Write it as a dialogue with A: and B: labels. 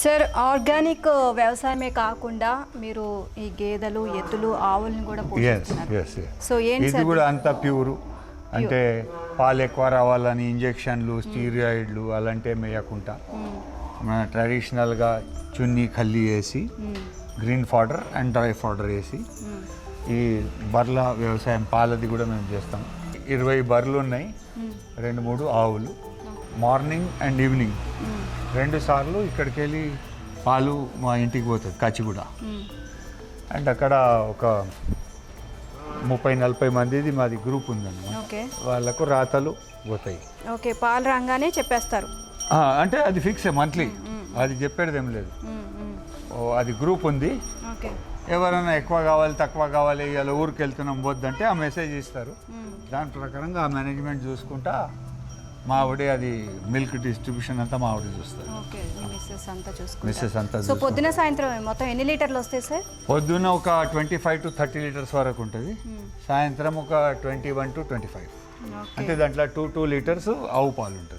A: Sir organic వ్యవసాయమే కాకుండా మీరు ఈ గేదెలు ఎద్దులు ఆవులను కూడా పోషిస్తున్నారు. సో ఏంటి
B: ఇది కూడా అంత ప్యూరు, అంటే పాలు ఎక్కువ రావాలని ఇంజెక్షన్లు స్టీరాయిడ్లు అలాంటివి వేయకుండా మన ట్రెడిషనల్గా చున్నీ కల్లి వేసి green fodder and dry fodder వేసి ఈ బర్ల వ్యవసాయం పాలది కూడా మేము చేస్తాం. 20 బర్రెలు ఉన్నాయి, 2-3 ఆవులు. మార్నింగ్ అండ్ ఈవినింగ్ 2 సార్లు ఇక్కడికి వెళ్ళి పాలు మా ఇంటికి పోతుంది కాచిగూడ. అండ్ అక్కడ ఒక 30-40 మందిది మాది గ్రూప్ ఉందన్నమాట. వాళ్ళకు రాతలు పోతాయి.
A: ఓకే, పాలు రాగానే చెప్పేస్తారు.
B: అంటే అది ఫిక్స్ మంత్లీ, అది చెప్పేది ఏం లేదు. అది గ్రూప్ ఉంది. ఎవరైనా ఎక్కువ కావాలి తక్కువ కావాలి ఇలా ఊరికి వెళ్తున్నాం వద్దంటే ఆ మెసేజ్ ఇస్తారు. దాని ప్రకారంగా ఆ మేనేజ్మెంట్ చూసుకుంటా మా ఆవిడే అది మిల్క్ డిస్ట్రిబ్యూషన్ అంతా మా ఆవిడ చూస్తారు. మిస్సెస్ అంతా.
A: సో పొద్దున సాయంత్రం మొత్తం ఎన్ని లీటర్లు వస్తాయి సార్?
B: పొద్దున్న ఒక 25 to 30 లీటర్స్ వరకు ఉంటుంది. సాయంత్రం ఒక 21 to 25. అంటే దాంట్లో 2 లీటర్స్ ఆవు పాలు ఉంటుంది.